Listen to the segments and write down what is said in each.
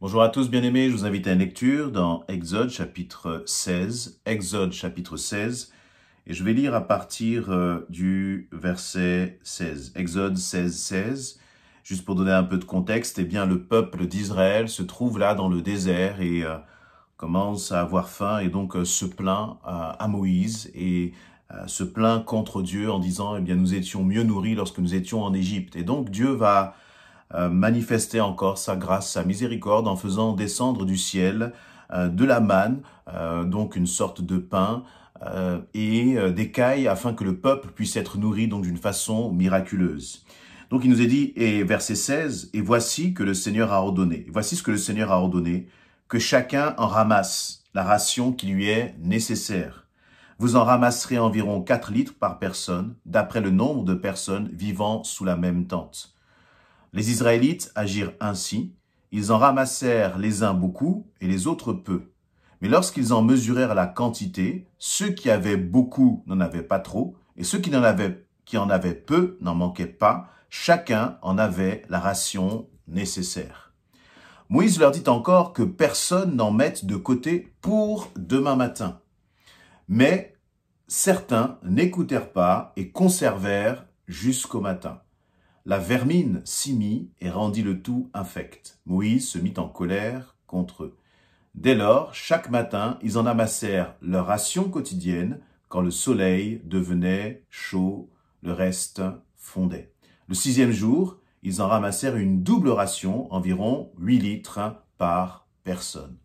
Bonjour à tous bien-aimés, je vous invite à une lecture dans Exode chapitre 16, et je vais lire à partir du verset 16. Exode 16, 16, juste pour donner un peu de contexte, eh bien le peuple d'Israël se trouve là dans le désert et commence à avoir faim et donc se plaint à Moïse et se plaint contre Dieu en disant, eh bien nous étions mieux nourris lorsque nous étions en Égypte. Et donc Dieu va manifester encore sa grâce, sa miséricorde en faisant descendre du ciel de la manne, donc une sorte de pain et d'écailles afin que le peuple puisse être nourri donc d'une façon miraculeuse. Donc il nous est dit, et verset 16, « Et voici que le Seigneur a ordonné, voici ce que le Seigneur a ordonné, que chacun en ramasse la ration qui lui est nécessaire. Vous en ramasserez environ 4 litres par personne, d'après le nombre de personnes vivant sous la même tente. » Les Israélites agirent ainsi, ils en ramassèrent les uns beaucoup et les autres peu. Mais lorsqu'ils en mesurèrent la quantité, ceux qui avaient beaucoup n'en avaient pas trop, et ceux qui en avaient peu n'en manquaient pas, chacun en avait la ration nécessaire. Moïse leur dit encore que personne n'en mette de côté pour demain matin. Mais certains n'écoutèrent pas et conservèrent jusqu'au matin. La vermine s'y mit et rendit le tout infect. Moïse se mit en colère contre eux. Dès lors, chaque matin, ils en amassèrent leur ration quotidienne. Quand le soleil devenait chaud, le reste fondait. Le 6e jour, ils en ramassèrent une double ration, environ 8 litres par personne.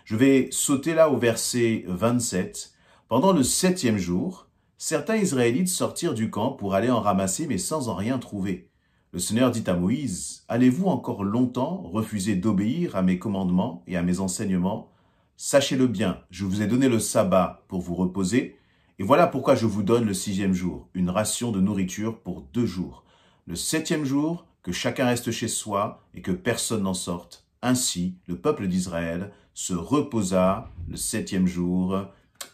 Je vais sauter là au verset 27. Pendant le 7e jour, certains Israélites sortirent du camp pour aller en ramasser, mais sans en rien trouver. Le Seigneur dit à Moïse, « Allez-vous encore longtemps refuser d'obéir à mes commandements et à mes enseignements? Sachez-le bien, je vous ai donné le sabbat pour vous reposer, et voilà pourquoi je vous donne le 6e jour, une ration de nourriture pour 2 jours. Le 7e jour, que chacun reste chez soi et que personne n'en sorte. Ainsi, le peuple d'Israël se reposa le 7e jour.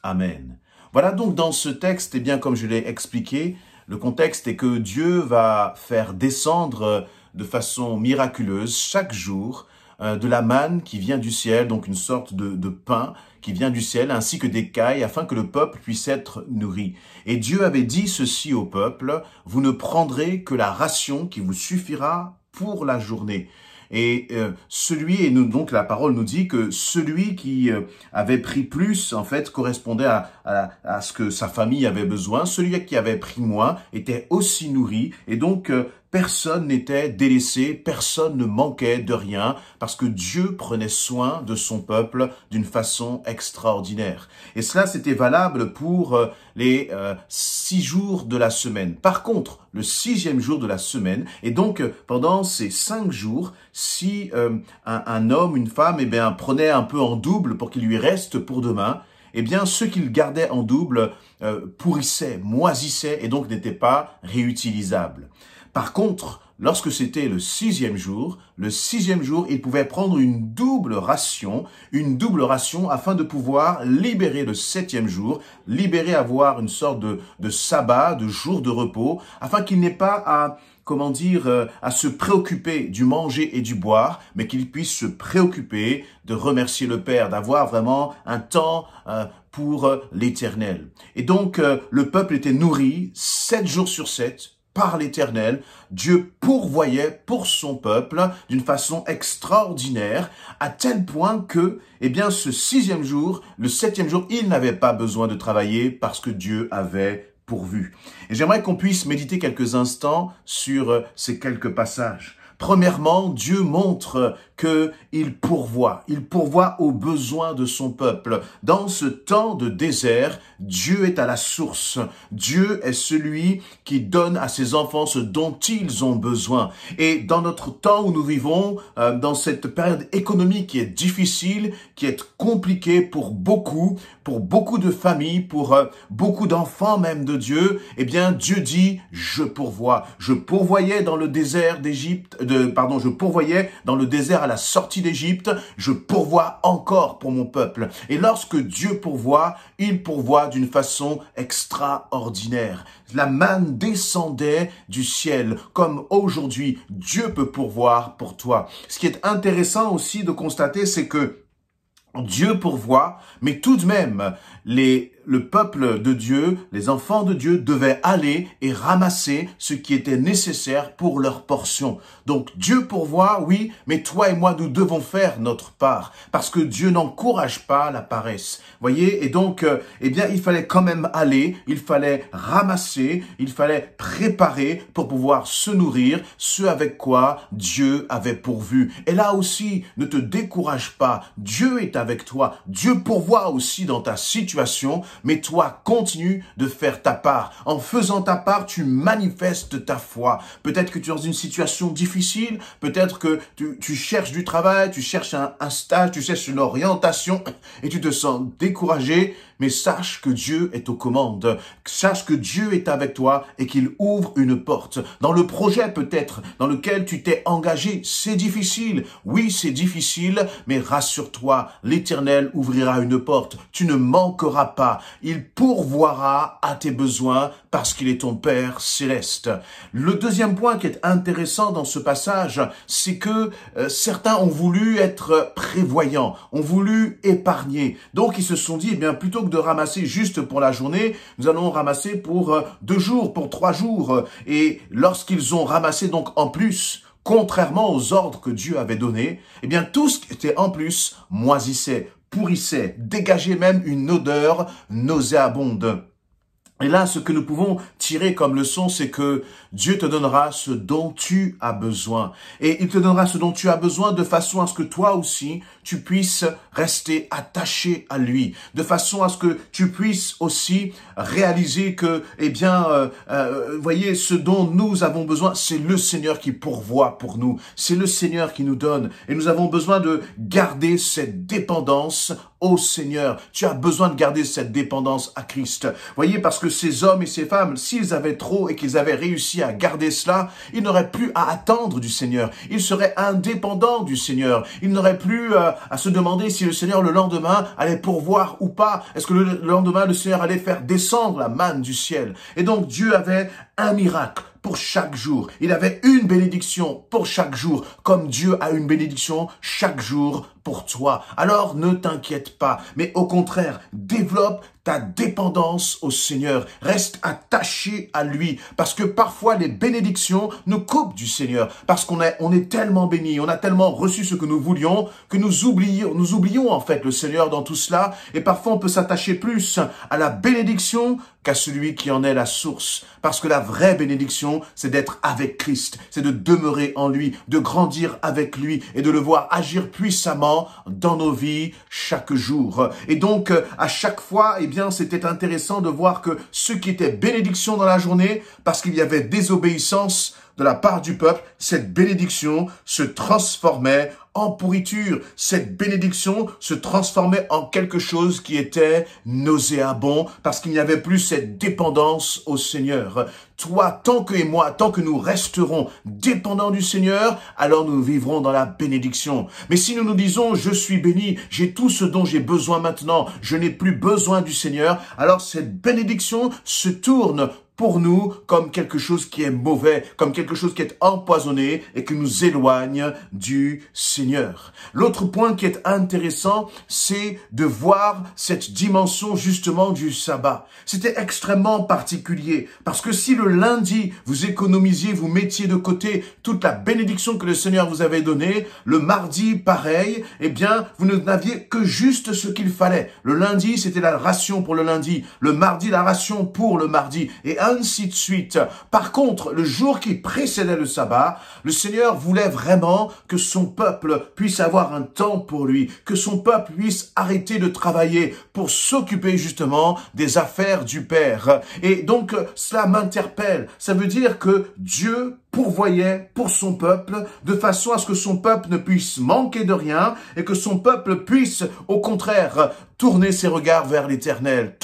Amen. » Voilà donc dans ce texte, eh bien comme je l'ai expliqué, le contexte est que Dieu va faire descendre de façon miraculeuse chaque jour de la manne qui vient du ciel, donc une sorte de pain qui vient du ciel, ainsi que des cailles, afin que le peuple puisse être nourri. Et Dieu avait dit ceci au peuple, « Vous ne prendrez que la ration qui vous suffira pour la journée. » Et donc la parole nous dit que celui qui avait pris plus, en fait, correspondait à ce que sa famille avait besoin. Celui qui avait pris moins était aussi nourri. Et donc, personne n'était délaissé, personne ne manquait de rien, parce que Dieu prenait soin de son peuple d'une façon extraordinaire. Et cela, c'était valable pour les 6 jours de la semaine. Par contre, le 6e jour de la semaine, et donc pendant ces 5 jours, si un homme, une femme, eh bien, prenait un peu en double pour qu'il lui reste pour demain, eh bien, ceux qu'il gardait en double pourrissaient, moisissaient et donc n'étaient pas réutilisables. Par contre, lorsque c'était le 6e jour, il pouvait prendre une double ration afin de pouvoir libérer le 7e jour, avoir une sorte de sabbat, de jour de repos, afin qu'il n'ait pas à se préoccuper du manger et du boire, mais qu'il puisse se préoccuper de remercier le Père, d'avoir vraiment un temps pour l'Éternel. Et donc, le peuple était nourri 7 jours sur 7, par l'Éternel. Dieu pourvoyait pour son peuple d'une façon extraordinaire, à tel point que, eh bien, ce 6e jour, le 7e jour, il n'avait pas besoin de travailler parce que Dieu avait pourvu. Et j'aimerais qu'on puisse méditer quelques instants sur ces quelques passages. Premièrement, Dieu montre qu'il pourvoit aux besoins de son peuple. Dans ce temps de désert, Dieu est à la source. Dieu est celui qui donne à ses enfants ce dont ils ont besoin. Et dans notre temps où nous vivons, dans cette période économique qui est difficile, qui est compliquée pour beaucoup de familles, pour beaucoup d'enfants même de Dieu, eh bien Dieu dit, je pourvois. Je pourvoyais dans le désert d'Égypte, je pourvoyais dans le désert à la sortie d'Égypte, je pourvois encore pour mon peuple. Et lorsque Dieu pourvoit, il pourvoit d'une façon extraordinaire. La manne descendait du ciel, comme aujourd'hui, Dieu peut pourvoir pour toi. Ce qui est intéressant aussi de constater, c'est que Dieu pourvoit, mais tout de même, le peuple de Dieu, les enfants de Dieu devaient aller et ramasser ce qui était nécessaire pour leur portion. Donc Dieu pourvoit, oui, mais toi et moi, nous devons faire notre part, parce que Dieu n'encourage pas la paresse. Voyez, et donc, il fallait quand même aller, il fallait ramasser, il fallait préparer pour pouvoir se nourrir, ce avec quoi Dieu avait pourvu. Et là aussi, ne te décourage pas, Dieu est avec toi, Dieu pourvoit aussi dans ta situation, mais toi, continue de faire ta part. En faisant ta part, tu manifestes ta foi. Peut-être que tu es dans une situation difficile, peut-être que tu cherches du travail, tu cherches un stage, tu cherches une orientation et tu te sens découragé, mais sache que Dieu est aux commandes. Sache que Dieu est avec toi et qu'il ouvre une porte. Dans le projet peut-être dans lequel tu t'es engagé, c'est difficile. Oui, c'est difficile, mais rassure-toi, l'Éternel ouvrira une porte. Tu ne manqueras pas. Il pourvoira à tes besoins parce qu'il est ton Père céleste. Le deuxième point qui est intéressant dans ce passage, c'est que certains ont voulu être prévoyants, ont voulu épargner. Donc ils se sont dit, eh bien, plutôt que de ramasser juste pour la journée, nous allons ramasser pour 2 jours, pour 3 jours. Et lorsqu'ils ont ramassé donc en plus, contrairement aux ordres que Dieu avait donnés, eh bien tout ce qui était en plus moisissait, pourrissait, dégageait même une odeur nauséabonde. Et là, ce que nous pouvons tirer comme leçon, c'est que Dieu te donnera ce dont tu as besoin. Et il te donnera ce dont tu as besoin de façon à ce que toi aussi, tu puisses rester attaché à lui. De façon à ce que tu puisses aussi réaliser que, voyez, ce dont nous avons besoin, c'est le Seigneur qui pourvoit pour nous. C'est le Seigneur qui nous donne. Et nous avons besoin de garder cette dépendance au Seigneur. Tu as besoin de garder cette dépendance à Christ. Voyez, parce que ces hommes et ces femmes, s'ils avaient trop et qu'ils avaient réussi à garder cela, ils n'auraient plus à attendre du Seigneur. Ils seraient indépendants du Seigneur. Ils n'auraient plus à se demander si le Seigneur le lendemain allait pourvoir ou pas. Est-ce que le lendemain le Seigneur allait faire descendre la manne du ciel? Et donc Dieu avait un miracle pour chaque jour. Il avait une bénédiction pour chaque jour, comme Dieu a une bénédiction chaque jour pour toi. Alors ne t'inquiète pas, mais au contraire, développe ta dépendance au Seigneur. Reste attaché à lui, parce que parfois les bénédictions nous coupent du Seigneur, parce qu'on est tellement bénis, on a tellement reçu ce que nous voulions, que nous oublions en fait le Seigneur dans tout cela, et parfois on peut s'attacher plus à la bénédiction qu'à celui qui en est la source. Parce que la vraie bénédiction, c'est d'être avec Christ, c'est de demeurer en lui, de grandir avec lui et de le voir agir puissamment dans nos vies chaque jour. Et donc, à chaque fois, c'était intéressant de voir que ce qui était bénédiction dans la journée, parce qu'il y avait désobéissance de la part du peuple, cette bénédiction se transformait en pourriture. Cette bénédiction se transformait en quelque chose qui était nauséabond parce qu'il n'y avait plus cette dépendance au Seigneur. Toi, tant que et moi, tant que nous resterons dépendants du Seigneur, alors nous vivrons dans la bénédiction. Mais si nous nous disons, je suis béni, j'ai tout ce dont j'ai besoin maintenant, je n'ai plus besoin du Seigneur, alors cette bénédiction se tourne pour nous comme quelque chose qui est mauvais, comme quelque chose qui est empoisonné et qui nous éloigne du Seigneur. L'autre point qui est intéressant, c'est de voir cette dimension justement du sabbat. C'était extrêmement particulier parce que si le lundi, vous économisiez, vous mettiez de côté toute la bénédiction que le Seigneur vous avait donnée, le mardi, pareil, vous n'aviez que juste ce qu'il fallait. Le lundi, c'était la ration pour le lundi. Le mardi, la ration pour le mardi. Et ainsi de suite. Par contre, le jour qui précédait le sabbat, le Seigneur voulait vraiment que son peuple puisse avoir un temps pour lui, que son peuple puisse arrêter de travailler pour s'occuper justement des affaires du Père. Et donc, cela m'interpelle. Ça veut dire que Dieu pourvoyait pour son peuple de façon à ce que son peuple ne puisse manquer de rien et que son peuple puisse, au contraire, tourner ses regards vers l'Éternel,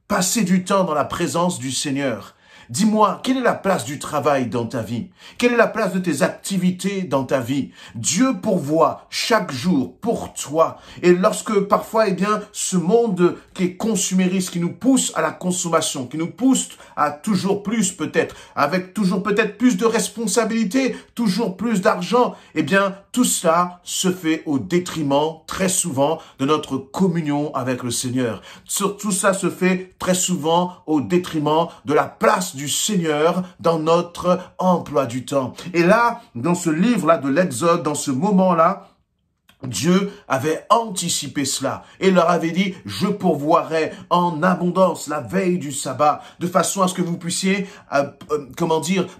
passer du temps dans la présence du Seigneur. Dis-moi, quelle est la place du travail dans ta vie? Quelle est la place de tes activités dans ta vie? Dieu pourvoit chaque jour pour toi. Et lorsque parfois, eh bien, ce monde qui est consumériste, qui nous pousse à la consommation, qui nous pousse à toujours plus peut-être, avec toujours peut-être plus de responsabilités, toujours plus d'argent, eh bien, tout cela se fait au détriment, très souvent, de notre communion avec le Seigneur. Tout ça se fait très souvent au détriment de la place du Seigneur dans notre emploi du temps. Et là, dans ce livre-là de l'Exode, dans ce moment-là, Dieu avait anticipé cela et leur avait dit, je pourvoirai en abondance la veille du sabbat, de façon à ce que vous puissiez,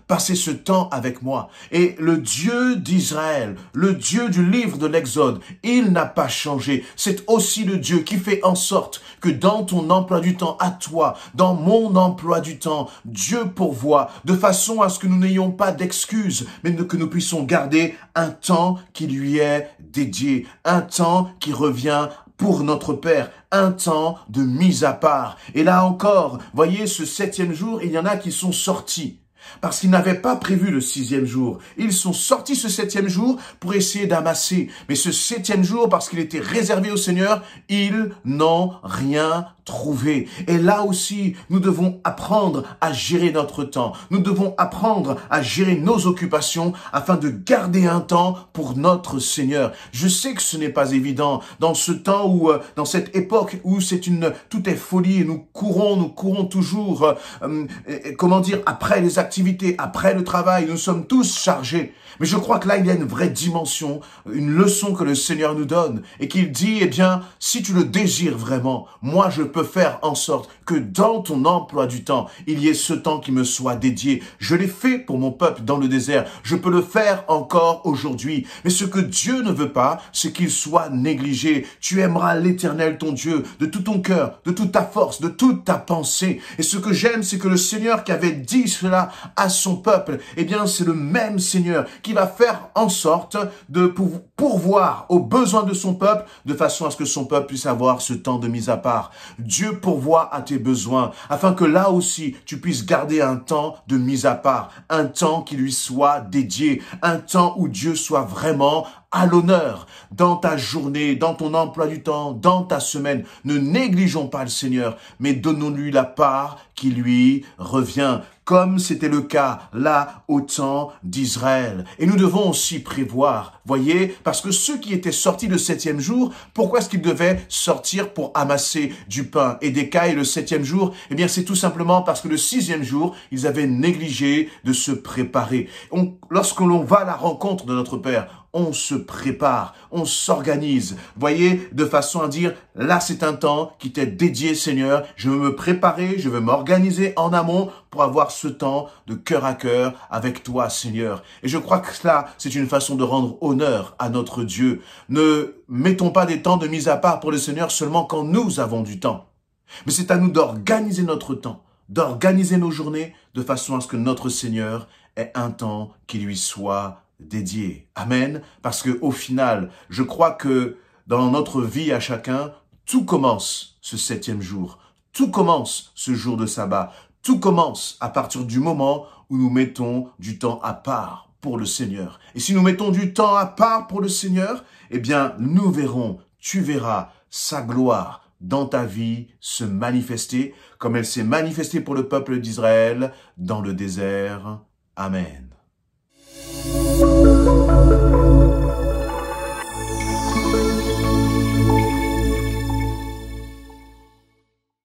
passer ce temps avec moi. Et le Dieu d'Israël, le Dieu du livre de l'Exode, il n'a pas changé. C'est aussi le Dieu qui fait en sorte que dans ton emploi du temps, à toi, dans mon emploi du temps, Dieu pourvoit, de façon à ce que nous n'ayons pas d'excuses, mais que nous puissions garder un temps qui lui est dédié. Un temps qui revient pour notre Père, un temps de mise à part. Et là encore, voyez, ce 7e jour, il y en a qui sont sortis. Parce qu'ils n'avaient pas prévu le 6e jour. Ils sont sortis ce 7e jour pour essayer d'amasser. Mais ce 7e jour, parce qu'il était réservé au Seigneur, ils n'ont rien trouvé. Et là aussi, nous devons apprendre à gérer notre temps. Nous devons apprendre à gérer nos occupations afin de garder un temps pour notre Seigneur. Je sais que ce n'est pas évident dans ce temps où, dans cette époque où tout est folie et nous courons toujours, après les activités, après le travail, nous sommes tous chargés. Mais je crois que là, il y a une vraie dimension, une leçon que le Seigneur nous donne et qu'il dit, eh bien, si tu le désires vraiment, moi, je peux faire en sorte que dans ton emploi du temps, il y ait ce temps qui me soit dédié. Je l'ai fait pour mon peuple dans le désert. Je peux le faire encore aujourd'hui. Mais ce que Dieu ne veut pas, c'est qu'il soit négligé. Tu aimeras l'Éternel, ton Dieu, de tout ton cœur, de toute ta force, de toute ta pensée. Et ce que j'aime, c'est que le Seigneur qui avait dit cela à son peuple, eh bien, c'est le même Seigneur qui va faire en sorte de pourvoir aux besoins de son peuple, de façon à ce que son peuple puisse avoir ce temps de mise à part. Dieu pourvoit à tes besoins, afin que là aussi, tu puisses garder un temps de mise à part, un temps qui lui soit dédié, un temps où Dieu soit vraiment à l'honneur dans ta journée, dans ton emploi du temps, dans ta semaine. Ne négligeons pas le Seigneur, mais donnons-lui la part qui lui revient, comme c'était le cas là au temps d'Israël. Et nous devons aussi prévoir, voyez, parce que ceux qui étaient sortis le 7e jour, pourquoi est-ce qu'ils devaient sortir pour amasser du pain et des cailles le 7e jour? Eh bien, c'est tout simplement parce que le 6e jour, ils avaient négligé de se préparer. Lorsque l'on va à la rencontre de notre Père, on se prépare, on s'organise, voyez, de façon à dire, là c'est un temps qui t'est dédié Seigneur, je veux me préparer, je veux m'organiser en amont pour avoir ce temps de cœur à cœur avec toi Seigneur. Et je crois que cela, c'est une façon de rendre honneur à notre Dieu. Ne mettons pas des temps de mise à part pour le Seigneur seulement quand nous avons du temps. Mais c'est à nous d'organiser notre temps, d'organiser nos journées de façon à ce que notre Seigneur ait un temps qui lui soit dédié. Amen. Parce que au final, je crois que dans notre vie à chacun, tout commence ce 7e jour. Tout commence ce jour de sabbat. Tout commence à partir du moment où nous mettons du temps à part pour le Seigneur. Et si nous mettons du temps à part pour le Seigneur, eh bien, nous verrons, tu verras sa gloire dans ta vie se manifester comme elle s'est manifestée pour le peuple d'Israël dans le désert. Amen.